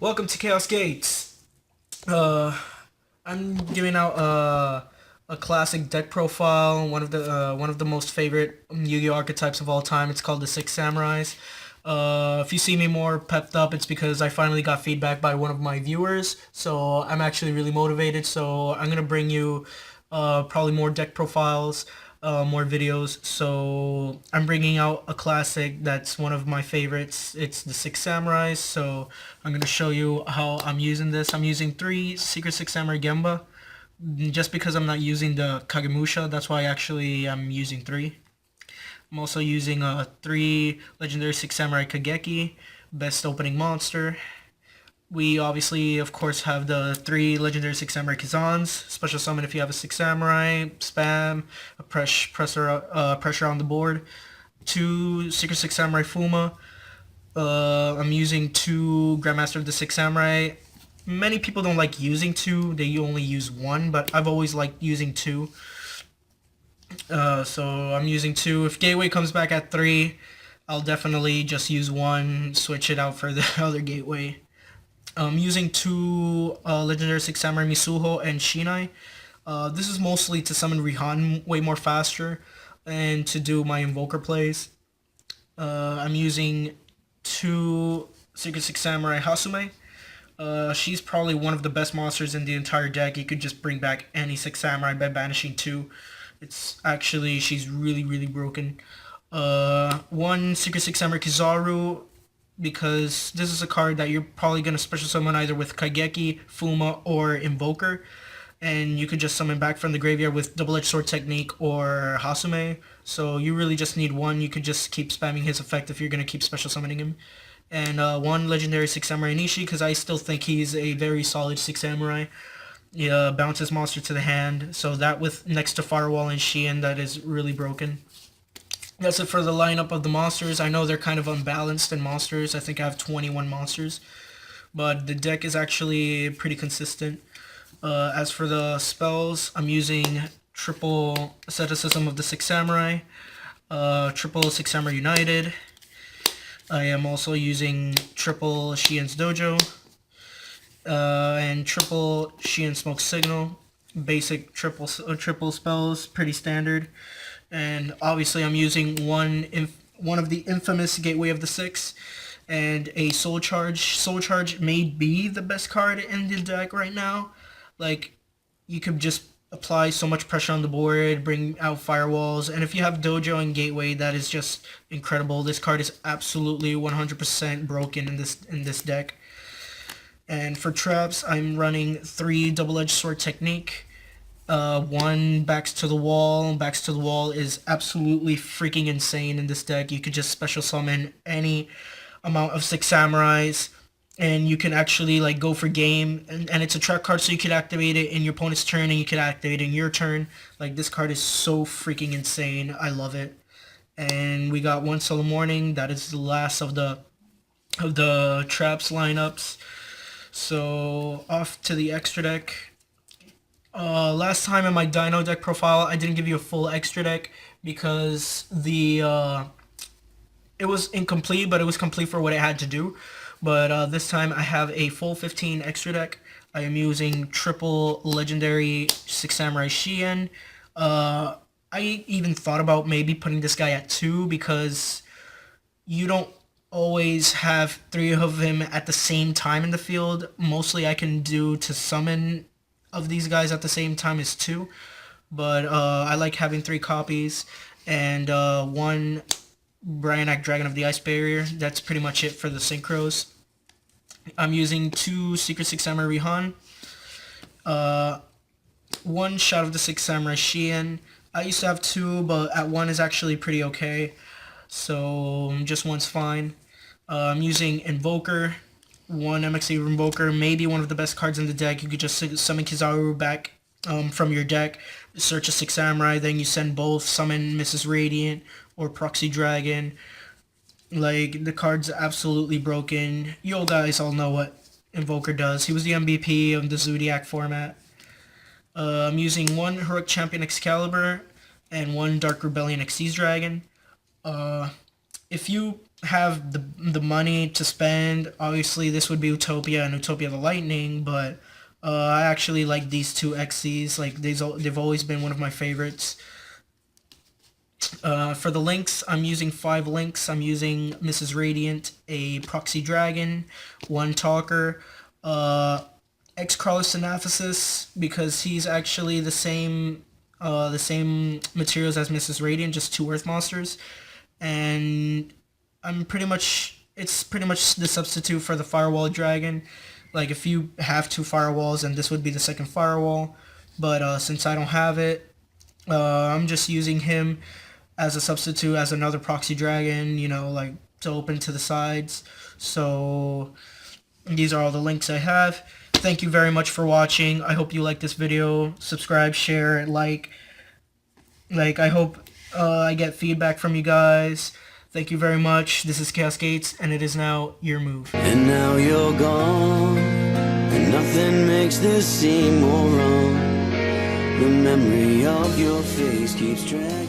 Welcome to Chaos Gates. Uh, I'm giving out a classic deck profile, one of the most favorite Yu-Gi-Oh archetypes of all time. It's called the Six Samurais. If you see me more pepped up, it's because I finally got feedback by one of my viewers. So I'm actually really motivated. So I'm gonna bring you probably more deck profiles, more videos. So I'm bringing out a classic that's one of my favorites. It's the Six Samurais. So I'm gonna show you how I'm using this. I'm using three Secret Six Samurai Gemba. Just because I'm not using the Kagemusha, that's why actually I'm using three. I'm also using three Legendary Six Samurai Kageki, best opening monster. We obviously, of course, have the three Legendary Six Samurai Kazans, special summon if you have a Six Samurai, spam, pressure on the board. Two Secret Six Samurai Fuma. I'm using two Grandmaster of the Six Samurai. Many people don't like using two, they only use one, but I've always liked using two. So I'm using two. If Gateway comes back at three, I'll definitely just use one, switch it out for the other Gateway. I'm using two Legendary Six Samurai Misuho and Shinai. This is mostly to summon Rihan way more faster and to do my Invoker plays. I'm using two Secret Six Samurai Hasume. She's probably one of the best monsters in the entire deck. You could just bring back any Six Samurai by banishing two. She's really, really broken. One Secret Six Samurai Kizaru, because this is a card that you're probably going to special summon either with Kaigeki, Fuma, or Invoker. And you could just summon back from the graveyard with Double-Edged Sword Technique or Hasume. So you really just need one. You could just keep spamming his effect if you're going to keep special summoning him. And one Legendary Six Samurai Nishi, because I still think he's a very solid Six Samurai. Yeah, bounces monster to the hand. So that with next to Firewall and Shein, that is really broken. That's it for the lineup of the monsters. I know they're kind of unbalanced in monsters. I think I have 21 monsters. But the deck is actually pretty consistent. As for the spells, I'm using triple asceticism of the Six Samurai, triple Six Samurai United. I am also using triple Shien's Dojo, and triple Shien Smoke Signal. Basic triple spells, pretty standard. And obviously I'm using one of the infamous Gateway of the Six and a Soul Charge. Soul Charge may be the best card in the deck right now. Like, you could just apply so much pressure on the board, bring out firewalls, and if you have Dojo and Gateway, that is just incredible. This card is absolutely 100% broken in this deck. And for traps, I'm running three Double-Edged Sword Technique. One Backs to the Wall. Backs to the Wall is absolutely freaking insane in this deck. You could just special summon any amount of Six Samurais, and you can actually like go for game, and it's a trap card, so you could activate it in your opponent's turn and you could activate it in your turn. Like, this card is so freaking insane. I love it. And we got one Solo Morning. That is the last of the traps lineups. So off to the extra deck. Last time in my Dino deck profile, I didn't give you a full extra deck because it was incomplete, but it was complete for what it had to do. But this time I have a full 15 extra deck. I am using triple Legendary Six Samurai Shien. I even thought about maybe putting this guy at 2 because you don't always have 3 of him at the same time in the field. Mostly I can do to summon of these guys at the same time is 2. But I like having 3 copies and one Bryanak Dragon of the Ice Barrier. That's pretty much it for the synchros. I'm using 2 Secret Six Samurai Rihan, one Shot of the Six Samurai Shien. I used to have 2, but at 1 is actually pretty okay, so just 1's fine. I'm using Invoker, one MXA Invoker, maybe one of the best cards in the deck. You could just summon Kizaru back from your deck, search a Six Samurai, then you send both, summon Mrs. Radiant or Proxy Dragon. Like, the card's absolutely broken. You guys all know what Invoker does. He was the MVP of the Zodiac format. I'm using one Heroic Champion Excalibur and one Dark Rebellion Xyz Dragon. if you have the money to spend, obviously this would be Utopia and Utopia the Lightning, but I actually like these two XCs. Like they've always been one of my favorites. For the links, I'm using 5 links. I'm using Mrs. Radiant, a Proxy Dragon, 1 Talker, X-Crawler Synaphysis, because he's actually the same materials as Mrs. Radiant, just 2 Earth monsters, and it's pretty much the substitute for the Firewall Dragon. Like if you have 2 firewalls, and this would be the second firewall, but since I don't have it, I'm just using him as a substitute, as another proxy dragon, like to open to the sides. So these are all the links I have. Thank you very much for watching. I hope you like this video. Subscribe, share, like. I hope I get feedback from you guys. Thank you very much. This is Chaos Gates, and it is now your move. And now you're gone, and nothing makes this seem more wrong. The memory of your face keeps dragging.